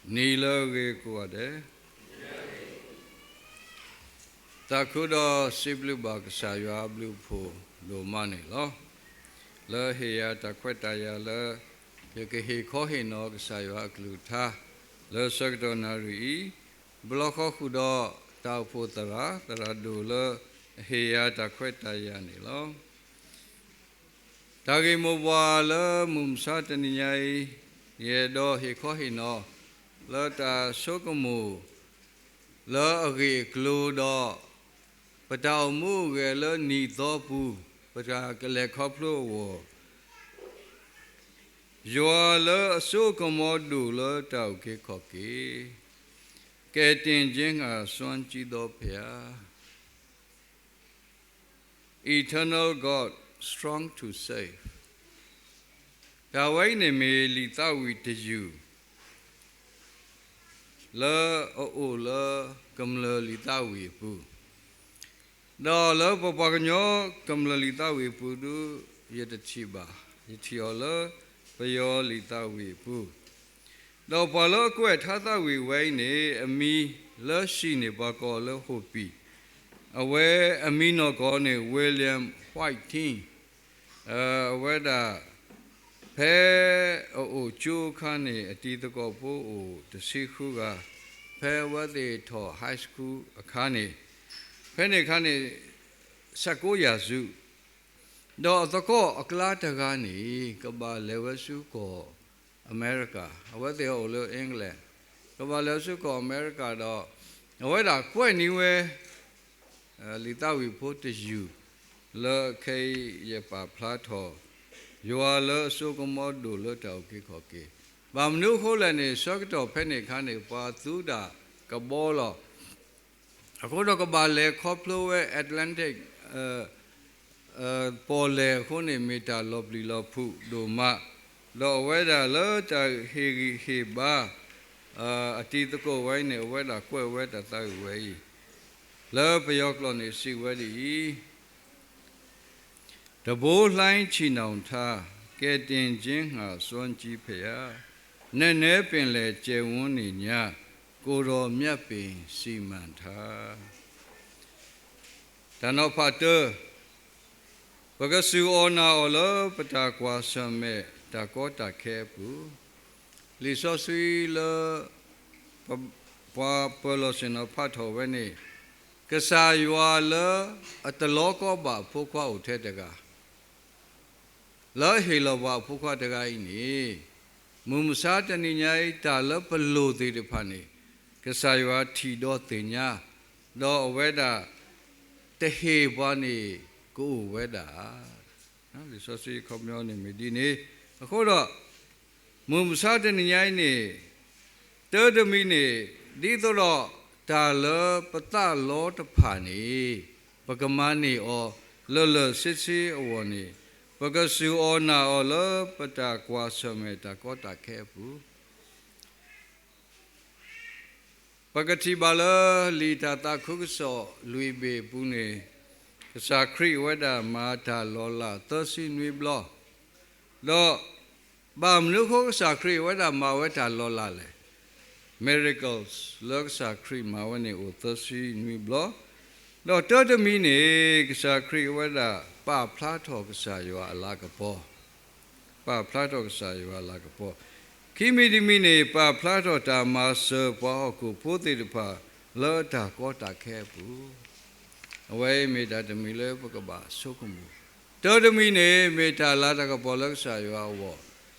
Nilage kuade. Takudo siblu bak saywa blue po do money lo. Le heya takwetaya le yeke he kohe no saywa gluta. Le sakdonari bloko kudo tau po tara do le heya takwetaya ni lo. Tagi mobwa le mumsa taninyai ye do he kohe no. Le ta sokomu le agi glu do patau mu ge le ni do pu pata kele khoplo wo yo le sokomo du le tau ke khoki ke tin jin ga swan chi do phya eternal God strong to save da wai ne me li ta wi de you le o le kam le li ta wi pu do le pa pa nyo kam le li ta wi pu du ye de chi ba ye chi o le pa yo li ta wi pu do pa lo kwe tha ta wi wai ne ami le shi ne pa ko le ho pi awe ami no ko ne William Whiting whether Pe o chu khane ati to ko po o de si khu ga pe wa de tho high school khane pe ne khane 19ရာစုတော့တကောအကလာတကားနေကဘာလေဝစုကိုအမေရိကအဝတ်တဲ့ဟိုလိုအင်္ဂလန်ကဘာလေဝစုကိုအမေရိကတော့အဝဲတာကွဲ့နေဝဲလီတာဝီဖို့တယူလေခေရပါဖလာထောyo le so komo do le ta ke kho ke ba mnu kho le ne so to phe ne kha ne pa tu da ka bo lo akho do ka ba le kho plo we Atlantic po le kho ne meter lo bli lo phu do ma lo we da le ta he ba ati to ko wai ne we da kwe we da ta we le pyo klo ne si we di The bow line chinong tha ke tin jin ha swan chi phaya ne ne pin le che won ni nya ko ro myat pin si man tha ta no pha te baga su ona o lo pata kwa samme ta ko ta khe pu li so sui le pa pa lo sin no pha tho we ni ka sa ywa le at lo ko ba pho kwa o the ta ga la he lo ba phu kha ta ga ni mum sa ta ni nyai ta la pa lo de de pha ni ka sa ywa thi do tin nya do we da te he ba ni ko we da na li so si kho myo ni mi di ni akho do mum sa ta ni nyai ni te de mi ni di to lo ta la pa ta lo ta pha ni pa ka ma ni o lo lo sit si o ni Baga su ona o lo pata kwa some ta ko ta khe pu Pagati bala li ta ta khu so lui be pu ne sa khri wada ma ta lo la to si nui blo lo ba mnu kho sa khri wada ma wada lo la le miracles lo sa khri ma wa ne o to si nui blo lo to de mi ne sa khri wada pa phla tho ka sa yo ala ka po pa phla tho ka sa yo ala ka po ki mi di mi ne pa phla tho ta ma so po ko pho te de pa lo ta ko ta khe pu awai me ta de mi le pa ka ba so ko mu to de mi ne me ta la ta ka po lo ka sa yo wo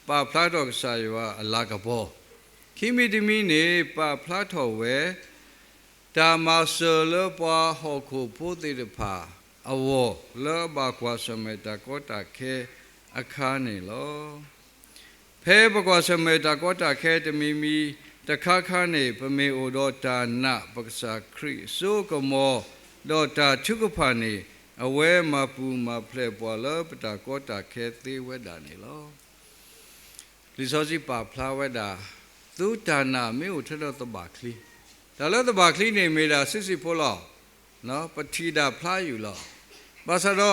pa phla tho ka sa yo ala ka po ki mi di mi ne pa phla tho we ta ma so lo pa ho ko pho te de pa awo le ba kwa sameta ko ta khe akha ne lo phe ba kwa sameta ko ta khe de mi mi ta kha kha ne pa me o do ta na pa sa khri so ko mo do ta thu ko pha ne awe ma pu ma phle pwa lo pa ta ko ta khe te we da ne lo li so si pa phla we da tu ta na me o tho to ba khli da lo to ba khli ne me da sit sit pho lo no pa thi da phla yu lo ba sa do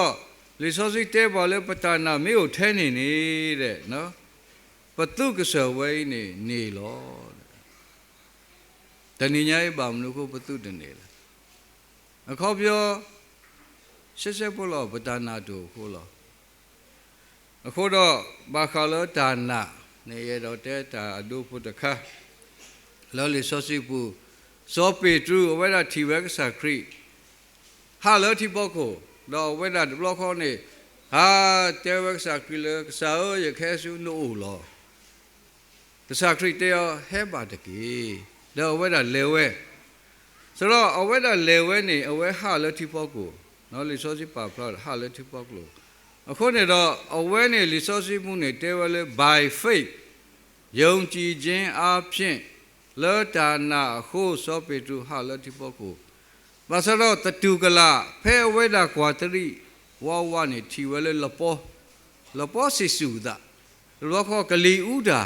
li so si te ba le pata na me o the ni ni de no pa tu ka so we ni lo တဏိညာဘမနုကိုပတုတနေလားအခုပြောဆက်ပေါ်လို့ပတနာတို့ခိုးလို့အခုတော့ဘာခါလို့ဒါနာနေရတော့တဲ့တာအဒုဖုတခါလောလီစောစီပူစောပေထူဝဲတာတီဝဲကစားခရီဟာလောတီဘောကိုတော့ဝဲတာဘလော့ခေါနေဟာတဲဝဲကစားခရီလေကစားရခဲစုနိုးလောကစားခရီတဲဟဲပါတကြီးတော့ဝဲတာလေဝဲဆိုတော့အဝဲတာလေဝဲနေအဝဲဟာလောတီဘောကိုနော်လီစောစီပါဖလာဟာလောတီဘောကိုအခုနေတော့အဝဲနေလီစောစီမှုနေတဲဝဲလေ by faith ယုံကြည်ခြင်းအပြင်လောတာနာဟုစောပေတုဟာလောတိပုဂ္ဂိုလ်ဘာစရောတတုကလာဖဲဝဲတာကွာတရိဝဝနေထီဝဲလေလပေါ်စီစုတာလောခောကလီဥဒါ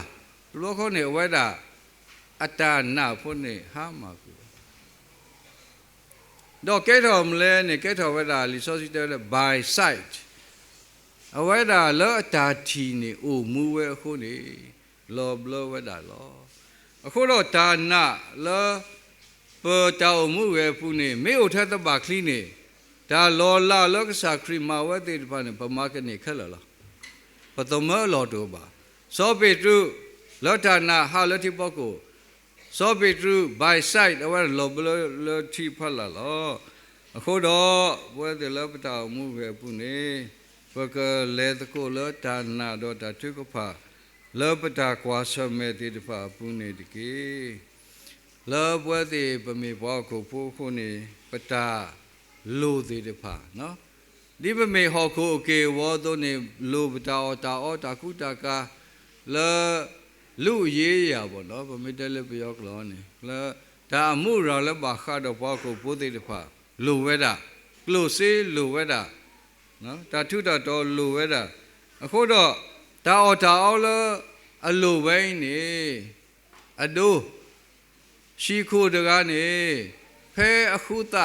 လောခောနေဝဲတာအတာနာဖို့နေဟာမာကူတော့ကဲတော်မလဲနေကဲတော်ဝဲတာလီစောစီတဲ့ by sight အဝဲတာလောအတာထီနေအိုမူဝဲအခုနေလောဘလောဝဲတာလောအခုတော့ဒါနာလောပေါ်တောင်မှုရဲ့ဖူးနေမေဥထသပါခလီနေဒါလောလာလောကစားခရီမာဝဲတဲ့ဘာနေပမာကနေခက်လာလားပတမလောတော့ပါစောပေတုလောတာနာဟာလတိပေါကိုစောပေတု by side အဝဲလောဘလောတိဖတ်လာလောအခုတော့ဘွဲတဲ့လောပတောင်မှုရဲ့ဖူးနေဘကလေတကိုလောတာနာတော့တာသူကဖာလောပတာကွာဆမဲတိတဖာပုနေတကေလောဘဝတိပမေဘောကိုပိုးခုနေပတာလိုတိတဖာနော်ဒီပမေဟောကိုအကေဝေါတုနေလိုပတာအောတာကုတကာလောလူရေးရပါနော်ပမေတလည်းပြောကလောနေလောဒါအမှုရောလည်းပါခါတော့ဘောကိုပိုးတိတဖာလိုဝဲတာကလိုစေးလိုဝဲတာနော်တာထုတော်လိုဝဲတာအခုတော့တာအောလအလိုဝိုင်းနေအဒိုရှိခိုတကားနေဖဲအခုတ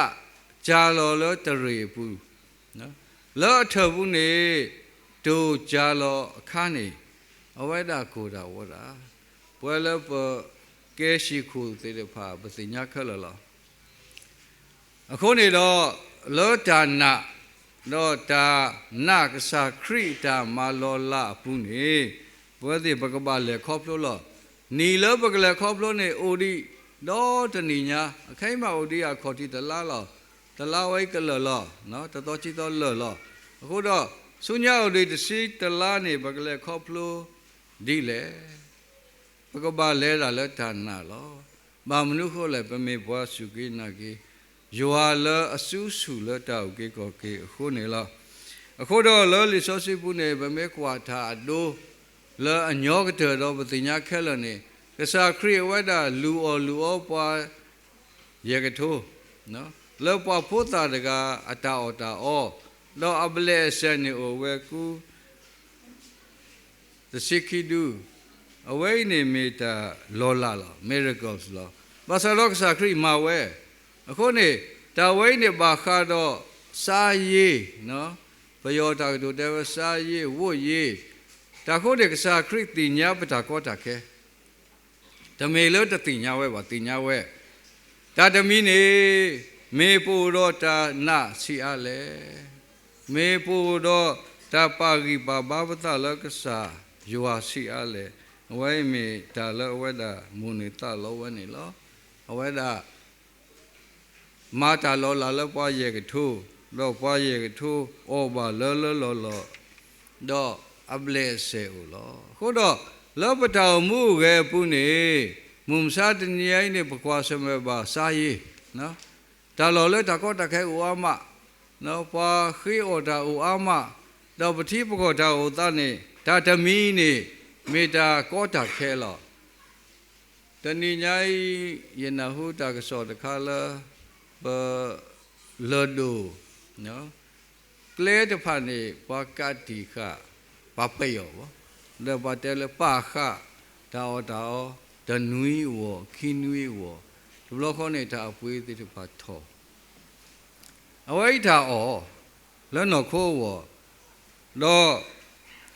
ဂျာလောလတရေဘူးနော်လောထဘူးနေဒိုဂျာလောအခါနေအဝိဒါကိုတာဝတာပွဲလပကဲရှိခိုသေးတဲ့ဖာပစိညာခက်လောအခုနေတော့လောတာနာတော့တာနာကစားခရိတာမာလောလာဘူးနေဘွဲတိပကပလေခေါပလို့လောနီလောပကလေခေါပလို့နေအိုဒီတော့တဏိညာအခိုင်မအိုဒီရခေါ်တီတလားလောတလားဝိကလောလောနော်တတော်ချီတော်လောလောအခုတော့ဆုညာအိုဒီတစီတလားနေပကလေခေါပလို့ဒီလေပကပလဲတာလဲဌာနာလောဘာမနုခိုလဲပမေဘွားစုကိနာကိယောလအစုစုလတောက်ကေကောကေအခုနေလားအခုတော့လောလီစောစီပုနေဗမေကွာထာဒိုလောအညောကတဲ့တော့ပတိညာခဲလနေကစားခရီဝဒလူအောပွားရေကထိုးနော်လောပွားဖို့တာတကအတာအောတော့အပလေဆန်နေဝဲကူသစိခိဒူအဝိနေမီတာလောလာ miracles လောဘာသာလောကစားခရီမာဝဲအခုနေတဝိနေပါခါတော့စာရေးနော်ဘယောတာတို့တဲစာရေးဝတ်ရေးဒါခုနေကစားခရစ်တိညာပတာကောတာခဲတမေလို့တတိညာဝဲပါတိညာဝဲဒါတမီနေမေပူတော့တာနာစီအားလေမေပူတော့တာပါဂိပါဘာဝတလကစားယောစီအားလေဝဲမေတာလဝဲတာမုန်နေတာလောဝဲနေလောဝဲတာမာတာလောလာလပွားရဲ့ကထိုးတော့ပွားရဲ့ကထိုးဩဘာလောတော့အပလေဆေဦးလောခုတော့လောပတောင်မှုကဲပုနေမုံစားတနိယိုင်းနေပကွာစမဲပါစာရေးနော်ဒါလောလဲတကောတခဲဥအမနော်ပွားခိဩတာဥအမတော့ပတိပကောတာဥသနေဒါဓမီနေမေတာကောတာခဲလောတဏိညာယနဟုတာကစောတခါလာလောဒိုနော်ကလေတဖာနေဘကတိခဘပယောလေဘတဲလပါခတောဒနွီဝခိနွီဝဒီဘလခေါနေတာအပွေးတိတဖာထောအဝိထာဩလောနခိုးဝတော့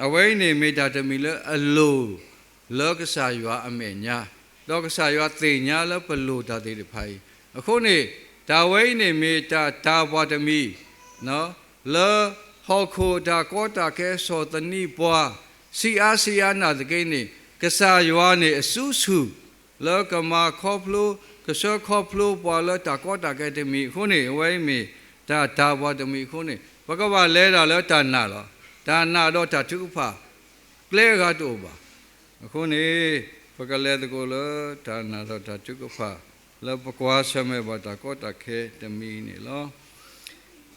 အဝိနေမေတာတမီလအလိုလောကစားရွာအမေညာ လောကစားရွာသိညာလပလူတာတိဖိုင်အခုနေဒါဝိနေမေတာဒါဘဝတမီနော်လောဟောခိုဒါကောတာကဲစောတနိဘွားစီအားစီအားနာတကိနေကစားရွာနေအစုစုလောကမာခေါဖလိုကစောခေါဖလိုပွာလောတာကောတာကဲတမီခုနေဝိမေဒါဒါဘဝတမီခုနေဘကဝလဲတာလောတာနာလောဒါနာတော့တာထုဖာကလဲကတော့ပါအခုနေပကလဲတကိုလောဒါနာတော့တာထုဖာလောပကွာဆမဲဘတာကောတာခဲတမီနေလော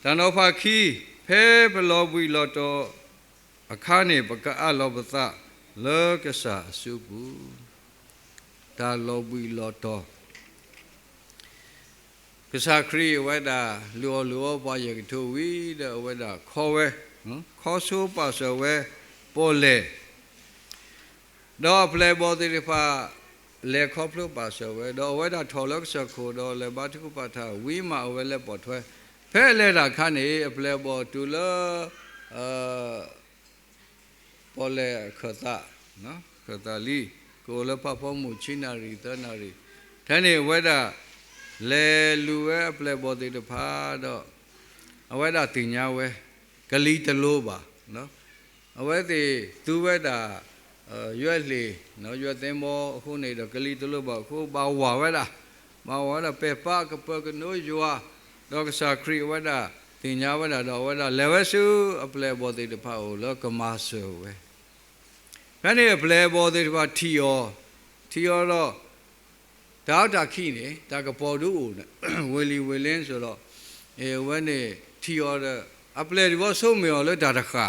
တန်တော်ဖာခီဖဲဘလောဘွီလောတော့အခါနေပကအလောပသလောကဆာစုဘူးဒါလောဘွီလောတော့ကဆာခရီဝဲတာလောပွားရကထဝီတဲ့ဝဲတာခေါ်ဝဲနော်ခေါ်ဆိုးပါဆဝဲပေါ်လေတော့ပလေဘောတိဖာလေခေါပလို့ပါဆဝဲတော့ဝဲတာထော်လောက်စခိုတော့လေဘာတခုပါထားဝီမာဝဲလက်ပေါ်ထွဲဖဲလဲတာခါနေပလေဘောတူလပေါ်လေခသနော်ခသလီကိုလပပမှုချိနာရီတနာရီဒါနေဝဲတာလေလူဝဲပလေဘောတိတဖာတော့အဝဲတာတင်ညာဝဲဂလီတလို့ပါနော်အဝဲတိသူဝဲတာရွက်လေနော်ရွက်သင်းမောအခုနေတော့ဂလီတလို့ပါအခုဘာဝဝဲတာဘာဝတာပေပါကပကနိုယွာတော့ကစားခရီဝဲတာတင်ညာဝဲတာတော့ဝဲတာလေဝဲစုအပလေဘောတိတဖာကိုလောကမဆုဝဲခဏနေပလေဘောတိတဖာထီယောတော့တောက်တာခိနေတာကပေါ်တူဦးဝေလီဝေလင်းဆိုတော့ဝဲနေထီယောတဲ့အပလေဒီဘောဆုံးမြော်လို့ဒါတခါ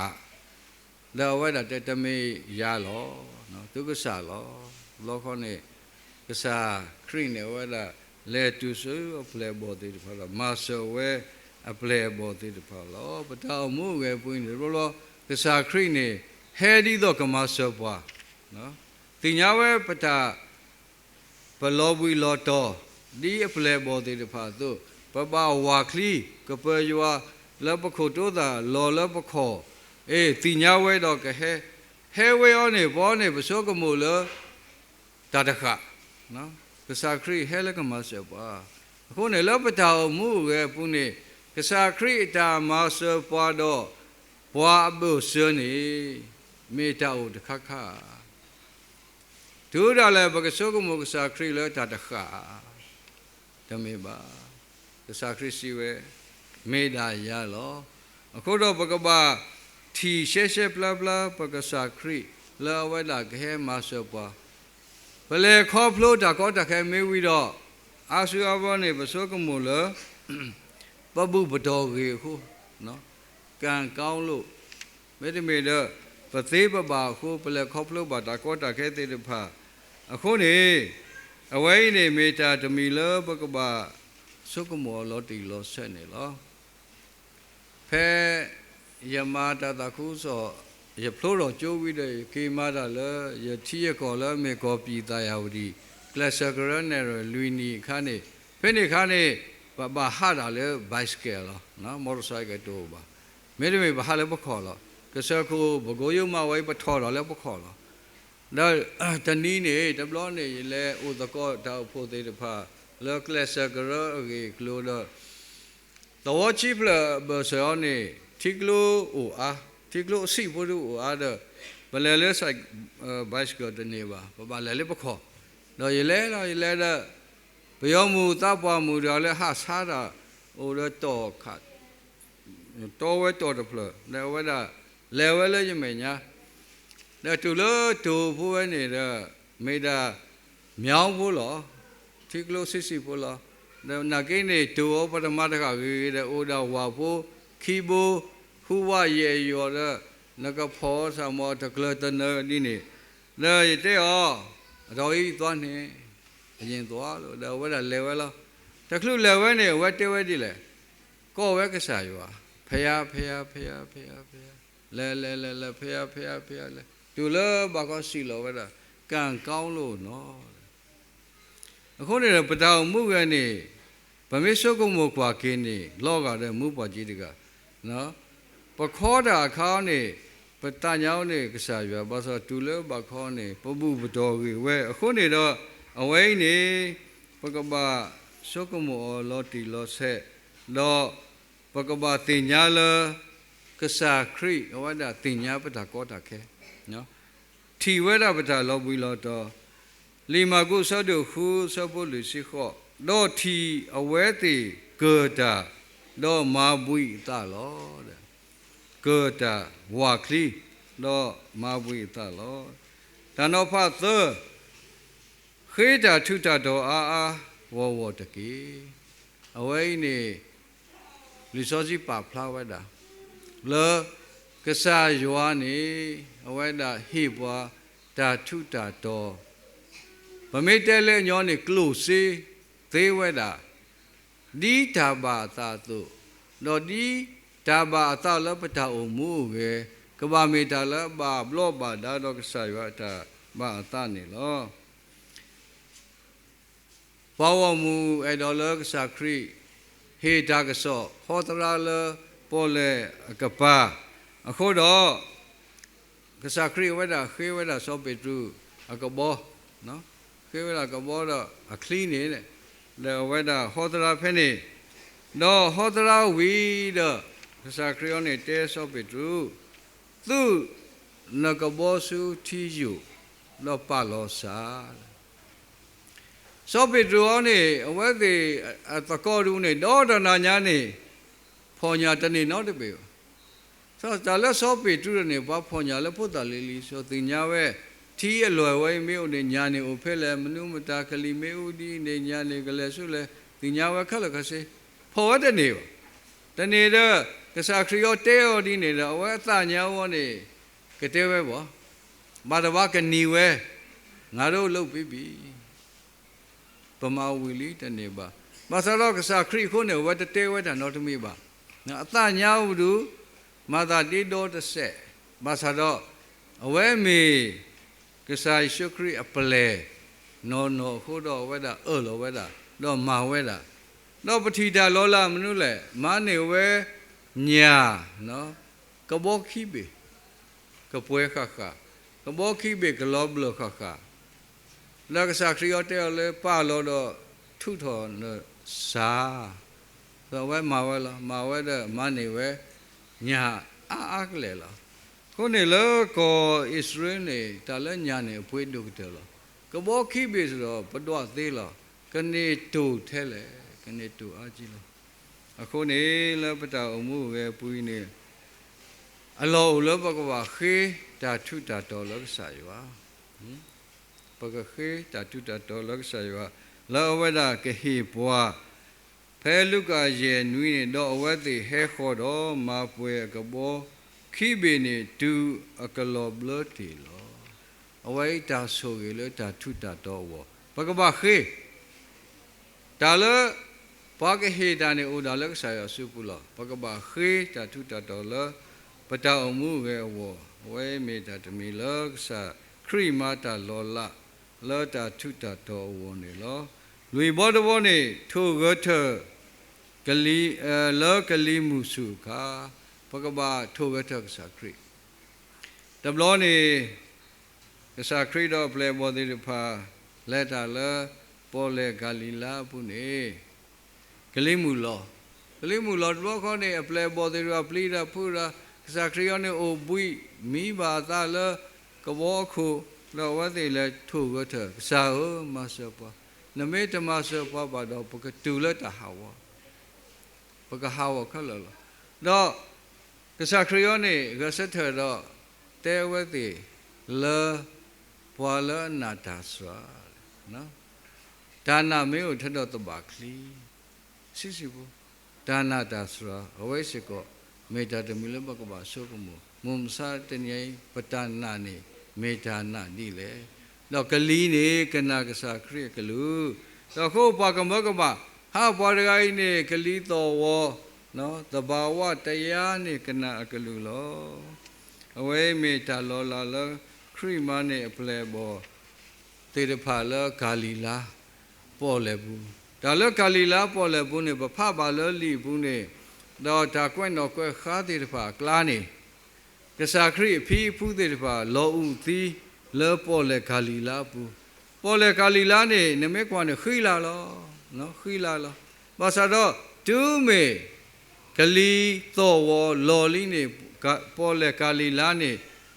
လောဝဲတာတမေရလောနော်ဒုက္ခဆာလောခေါနေကစားခရိနေဝဲတာလေတူဆိုအပလေဘောတိတဖာလောမာဆဝဲအပလေဘောတိတဖာလောပတောင်မှုပဲပွင့်နေလောကစားခရိနေဟဲဒီတော့ကမဆောပွားနော်တင်ညာဝဲပတာဘလောဘွီလောတော်ဒီအပလေဘောတိတဖာသို့ပပဝါခလီကပယွာလပခုတိုးတာလောလပခောတင်ညာဝဲတော့ကဟဲဝဲရောနေဘောနေပစောကမို့လတတခနော်ကစားခရီဟဲလကမဆောပွားအခုနေလပတာမှုပဲပုနေကစားခရီတာမဆောပွားတော့ဘွာအဘုဆွနေမေတ္တာဥတခခဒုရလည်းဘကစောကမိုကစားခရီလတတခတမေပါကစားခရီစီဝဲမေတ္တာရလောအခုတော့ဘကဘာထီရှဲပလာပလာပကစားခရီလာဝဲလာခဲမဆောပွားဘလေခေါဖလို့တာကောတခဲမေးပြီးတော့အာဆူအဘောနေပစောကမိုလပပုပတော်ကြီးခုနော်ကံကောင်းလို့မေတ္တမေတော့ပသေးပပါခုပလေခေါဖလို့ပါတာကောတခဲတဲ့တဖာအခုနေအဝိနေမေတာတမီလပကဘာစုကမောလောတီလောဆက်နေလောဖဲယမတာတခုဆိုရဖလို့တော့ကျိုးပြီးတဲ့ကေမာတာလရတိရကောလမေကောပြီတာယဝဒီကလစကရနယ်လူနီခါနေဖဲနေခါနေဘာဟာတာလေဘိုက်စကယ်လောနော်မော်တော်ဆိုင်ကတိုးပါမေတ္တမေဘာလဲပခေါ်လောကစခုဘကိုယုံမဝိုင်းပထော်တော့လဲပခေါ်လောဒါတနည်းနေတဘလောနေလေဥဒကောတောက်ဖို့သေးတဖာလောကလစကရအေကလိုတော့ချိပလဘဆောနေတီကလိုအိုအားတီကလိုစီဘရူအားတော့ဘလဲလဲဆိုင်ဘိုက်စကနေပါဘာလဲလေပခေါ်တော့ရလဲတော့ဘယောမူတပ်ပွားမူတော့လဲဟာစားတာဟိုတော့ခတ်တော့ဝဲတော့တယ်ဖလဲဝဲတာလဲဝဲလဲရမယ်ညာဒါတူလို့တူဖို့ပဲနေတဲ့မိတာမြောင်းဖို့လောတီကလိုစစ်ဖို့လောဒါနာကိနေတူဩပထမတခါကြီးတဲ့ဩဒါဝါဖို့ခီဘိုဟူဝရေရောတဲ့နကဖောဆာမောတကလတနဒီနေလဲတဲ့ဩအတော်ကြီးသွားနေအရင်သွားလို့ဒါဝဲတာလဲဝဲလောတကလူလဲဝဲနေဝဲတဲဝဲဒီလေကောဝဲကစားရွာဖယားလဲဖယားလဲတူလို့ဘာကောစီလောဝဲတာကံကောင်းလို့နော်အခုနေပတောင်မှုကနေဗမေရှုကုမောကွာကင်းနေလောကတဲ့မူပေါ်ကြီးတကနော်ပခောတာခေါင်းနေပတညောင်းနေကစားရွာဘာဆိုတူလို့ဘာခေါနေပပုပတော်ကြီးဝဲအခုနေတော့ away ni pagaba sokomo loti lo se lo pagaba tinyala kasa kri awada tinya pata kota ke no ti weda pata lo bui lo to lima ku so do khu so bo lu si kho do ti awe ti gota do ma bui ta lo de gota wa kli do ma bui ta lo ta no pha the kheda thuta do a wo wo de ki away ni resource pa phla weda le kasa ywa ni aweda hi bwa ta thuta do ba me te le nyo ni close te weda di ta ba ta tu no di ta ba ta la pa ta o mu ge ka ba me ta la ba blo ba da do kasa ywa ta ba ta ni lo pa wa mu e do le kasa kri he ta ka so ho tra le po le ka pa a kho do kasa kri weda khe weda so pe tu a ka bo no khe weda ka bo do a clean ni le le weda ho tra phe ni no ho tra wi do kasa kri on ni te so pe tu tu na ka bo su thi yu lo pa lo sa so pe tu on ni awe de ta ko du ni do da na nya ni pho nya ta ni no de pe so ta le so pe tu ni ba pho nya le pho ta le li so tin nya we thi a loi wai me u ni nya ni u phe le mnu mata kali me u di ni nya ni kale su le tin nya we kha le ka se pho wa de ni ba de ni de ka sa khri yo te yo di ni da we ta nya wo ni ka te we bo ma da ba ka ni we nga do lou pi bi pa ma wi li de ni ba ma sa lo ka sa khri khu ne we te we da no to mi ba na ta nya u du ma da di do de se ma sa do awe me ka sa shukri aple no no khu do we da lo we da do ma we da no pati da lo la mnu le ma ne we nya no ka bo khi be ka pwe kha kha ka bo khi be ka lo blo kha kha la ka sa khri yo te le pa lo do thu tho no sa so we ma we da ma ne we nya a le la ko ne lo ko Israel ne ta le nya ne pwe du te lo ka bo khi be so do pa do te lo ka ne tu the le ka ne tu a ji lo a ko ne le pa ta o mu ge pui ne a lo lo pa ko ba khe ta thu ta to lo sa yo pa ka khe ta thu ta to lo sa yo la wa da ke hi bwa phe lu ka ye nui ne do awe ti he kho do ma pwe ka bo khi be ne tu a ka lo blo ti lo awe ta so ge le ta thu ta do wo pa ka ba khe ta le pa ke he ta ne o da le sa yo su pu lo pa ka ba khe ta thu ta do le pa ta o mu ge wo we me ta de mi lo sa khri ma ta lo la lo ta thu ta do wo ne lo lui bo do bo ne thu go the kali lo kali musu ka pagaba thoga thak sakri tablo ni sakri do ple bo de pha leta la pole galila pu ne kali mu lo tablo kho ne ple bo de ra pli ra phu ra sakri yo ne o bui mi ba ta la ka bo khu lo wa de le thoga thak sa o ma sa pa na me ta ma sa pa ba do pa ka tu la ta ha wa ka hawa khala lo do ka sa khriyo ne ga sa the do te we ti le pwa le na ta swa no da na me u thado ta ba khli si bu da na ta swa awe se ko me ta de mi le ba ka ba so ko mo mum sa te nyai patana ne me ta na ni le do ka li ne ka na ka sa khri ka lu do kho pa ka ma ka ba ha pa ga ni ka li to wo no ta ba wa ta ya ni ka na ka lu lo awe me ta lo la la khri ma ne aple bo te de pha la ka li la po le bu da le ka li la po le bu ne ba pha ba le li bu ne do ta kwet no kwet kha te de pha kla ni ka sa khri phi phu te de pha lo u ti le po le ka li la bu ပေါ်လေကာလီလာနေနမဲကွာနေခိလာလောနော်ခိလာလောဘာသာတော့တူမေကလီသောဝလော်လီနေပေါ်လေကာလီလာနေ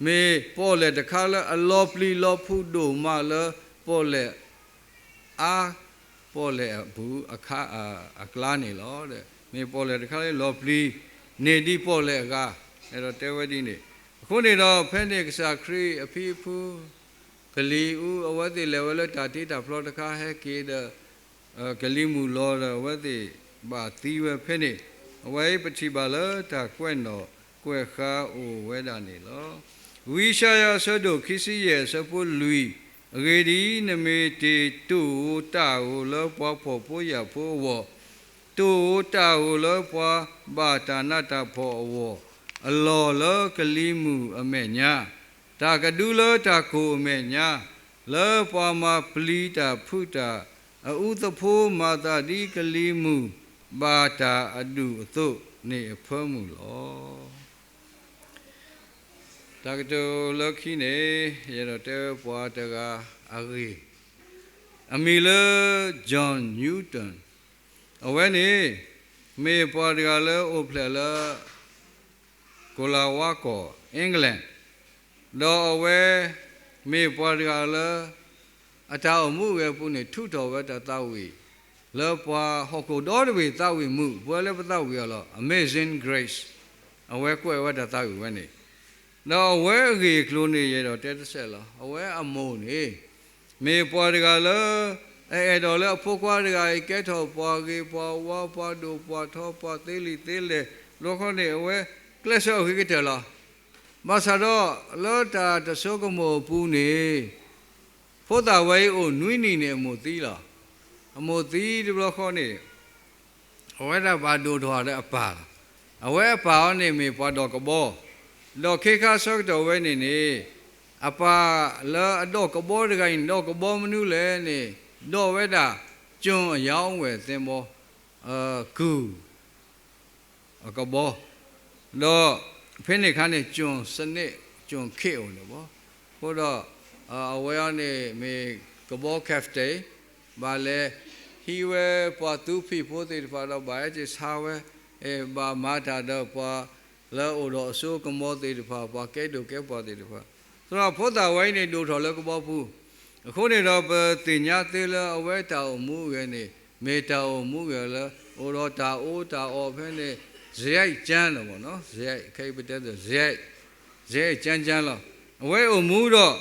မေပေါ်လေတခါလဲအလောပလီလောဖုဒိုမလာပေါ်လေအာပေါ်လေဘူးအခါအကလာနေလောတဲ့မေပေါ်လေတခါလဲလောပလီနေဒီပေါ်လေကအဲ့တော့တဲဝဲဒီနေအခုနေတော့ဖဲနေကစားခရီအဖီဖူကလီဦးအဝတ်တိလေဝဲလတာတိတာဖလောတခါဟဲကေဒကလီမူလောဝဲတိဘာတီဝဲဖဲနေအဝဲပတိပါလာတာကွဲ့တော့ကွဲ့ခါအိုဝဲတာနေလောဝိရှာယဆဒုခိစီယေစပုလူရေဒီနမေတေတူတာကိုလောပွားဖို့ပိုးရဖို့ဝတူတာကိုလောပွားဘာတာနတာဖို့ဝအလောလောကလီမူအမေညာတာကဒူလောတာကိုအမေညာလောပွားမပလီတာဖုတာအဥသဖိုးမာတာဒီကလီမူဘာတာအဒုအသုနေအဖမှုလောတာကတိုလောခိနေရတော့တဲပွားတကအဂေအမီလဂျွန်နျူတန်အဝဲနေမေပွားတကလည်းအိုဖလက်လာကိုလာဝါကောအင်္ဂလန်တော့အဝဲမေပွားတကလည်းအတာအမှုပဲပုနေထုတော်ဝဲတသဝီလောပွားဟောကိုတော်တဝီသဝီမှုဘွယ်လည်းပသဝီရလော Amazing Grace အဝဲကွဲဝဲတသဝီဝဲနေတော့အဝဲအကြီးကလိုနေရတော့တဲတဆက်လောအဝဲအမုံနေမေပွားတကလည်းအဲ့တော့လေဖို့ကွာတကကဲထော်ပွားကြီးပွားဝါပွားဒူပွားထောပွားသေးလီသေးလေလောခနေအဝဲကလဆောခိကတလားမဆာတော့လောတာတဆောကမောပူနေဖို့တာဝဲအိုနွိနီနေမို့သီးလားအမို့သီးဒီလောခနေအဝဲတာဘာဒူထွားတဲ့အပါအဝဲအပါနေမေပွားတော့ကဘောတော့ခေခါဆောက်တော်ဝဲနေနေအပါလောအတော့ကဘောတကိုင်းတော့ကဘောမနုလဲနေတော့ဝဲတာကျွန်းအယောင်းဝဲသင်ဘောကူအကဘောတော့ဖိနေခါနေကျွန်းစနစ်ကျွန်းခေအောင်လို့ဘောဟိုတော့အဝဲနေမေကဘောကက်ဖ်တေဘာလဲဟီဝဲပတ်သူဖိဖို့တေဖာတော့ဘာရဲ့စာဝဲဘာမာတာတော့ပွာလောအိုတော့အစိုးကမောတေတဖာပွာကဲတို့ကဲပွာတေတဖာဆိုတော့ဖို့တာဝိုင်းနေတို့ထော်လဲကဘောဘူးအခုနေတော့တင်ညာသေးလဲအဝဲတာအမှုရနေမေတာအမှုရလဲအိုတော့တာအိုတာအော်ဖဲနေဇယိုက်ကျန်းတော့ဗောနော်ဇယိုက်ခိပတဲ့ဇယိုက်ကျန်းလောအဝဲအမှုတော့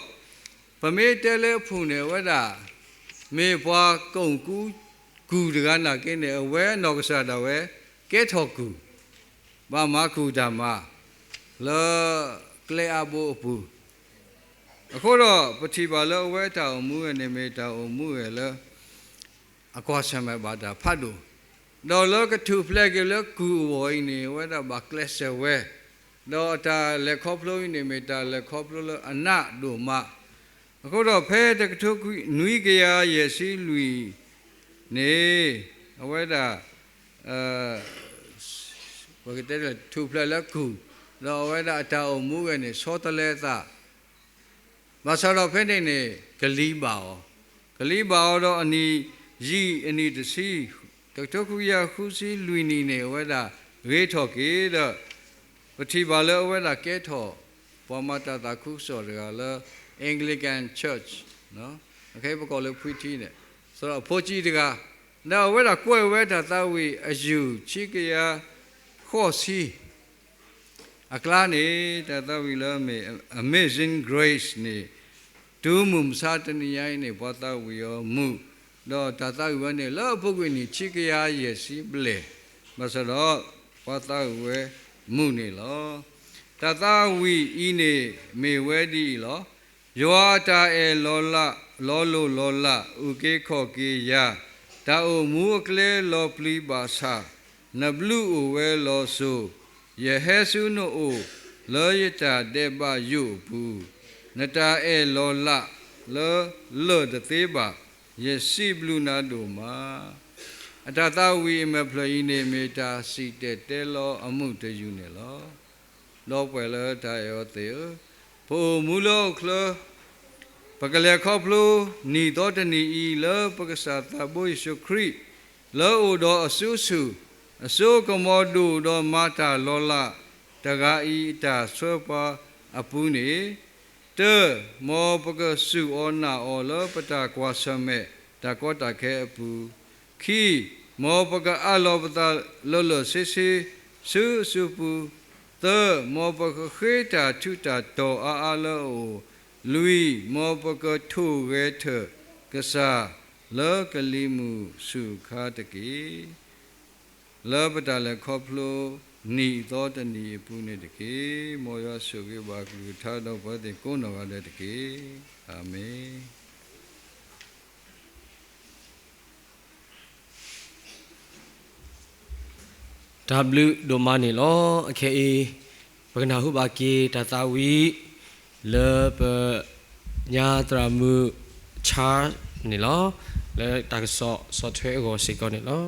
ဗမေတဲလဲဖုန်နေဝဲတာမေပွားကုံကူတကနာကင်းနေအဝဲနောက်ကစားတော့ဝဲကဲထော်ကူဘာမခုဓမ္မလောကလေအဘူအပူအခုတော့ပတိပါလောဝဲတာအမှုရနေမေတာအမှုရလောအကောဆမဘာတာဖတ်လို့တော့လောကထူဖလက်ကလောကူဝိုင်းနေဝဲတာဘာကလဆဝဲတော့တာလက်ခေါပလို့နေမေတာလက်ခေါပလို့အနတို့မအခုတော့ဖဲတကထုနွိကရာရစီလူနေအဝဲတာဘယ်ကတဲ့ထူဖလက်လက်ကူတော့ဝဲတာတာအမှုရနေစောတလဲသာမဆရာဖဲနေနေဂလီပါတော့အနီရီအနီတစီတတခုရခုစီလူနီနေဝဲတာရေထော်ကေတော့ပတိပါလောဝဲတာကဲထော်ပေါ်မတာတာခုစော်ရကလော Anglican Church နော်အခေပကောလေဖွီတီနေဆိုတော့ဖိုးကြီးတကနော်ဝဲတာကွဲဝဲတာသာဝီအယူချိကရခေါ်စီအကလာနေတာသာဝီလောမေ Amazing Grace နေဒူးမှုမစားတနိယိုင်းနေဘောတာဝီယောမှုတော့တာသာဝီနေလောပုဂ္ဂိုလ်နေချိကရရဲ့စီပလေမစတော့ဘောတာဝဲမှုနေလောတာသာဝီဤနေမေဝဲဒီလောယောတာအေလောလဥကေခောကေယတာအိုမူကလေလောပလီပါစာနဘလူဝဲလောဆိုယေဟေဆုနိုအိုလောယတာတေပယုဘူးနတာအေလောတသေးပါယေစီဘလူနာတို့မှာအတသဝီမဖလီနေမေတာစီတဲလောအမှုတယူနေလောပွဲလောတာယောတေဘိုမူလောခလ ปกเลขอบลูนีโตตนีอีเลปกษาตาบุยสุครีเลอุดอสุสุสุกมอดูดอมาตาลอลาตกาอีตาสวปาอปุนีเตมอปกสุอนาอเลปตากวาสเมตากอตาเคอปูขีมอปกอาลอปตาลลสิสิสุสุปูเตมอปกเขตาทุตาโตอาเลโอลุยมอปกทูเวเถกษาเลกลิมูสุขาตกีเลปตาเลขอบลูนีโตตนีปุเนตกีมอยาสุกิบากลุทาดปฏิโกนวาเลตกีอาเมนW โดมานี่ลอโอเคปกนาหุบากีตาตาวีเลปญาตรามุชานี่ลอและตากสอสอเทโกสิกอนี่ลอ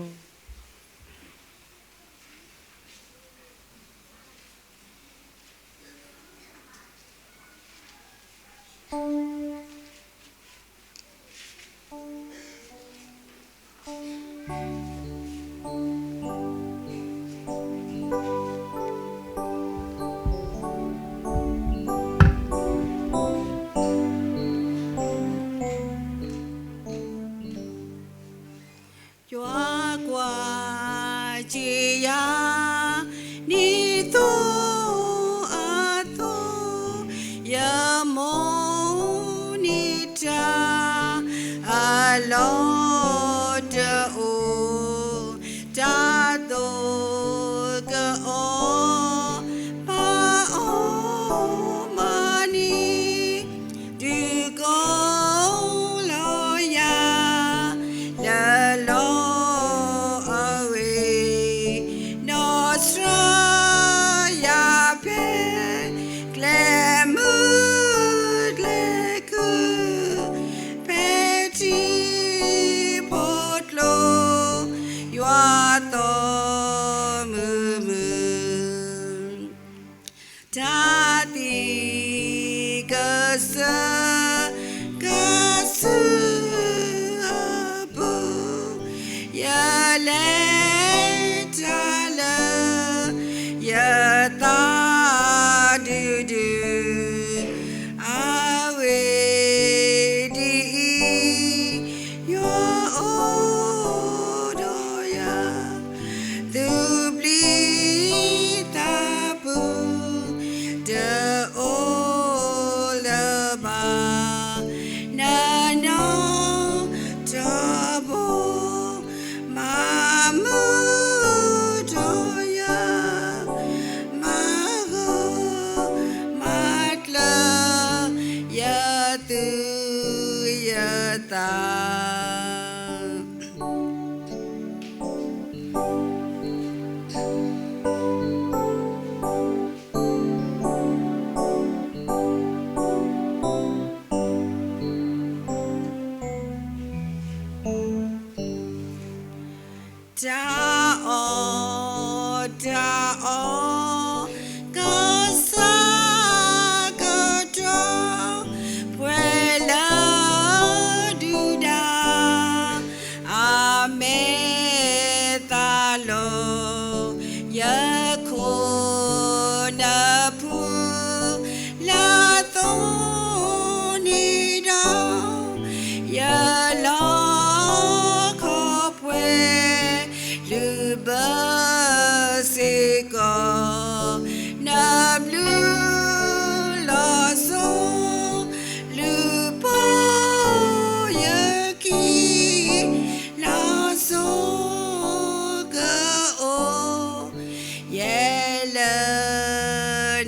Yellow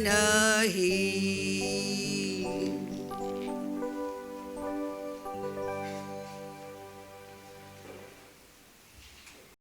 no he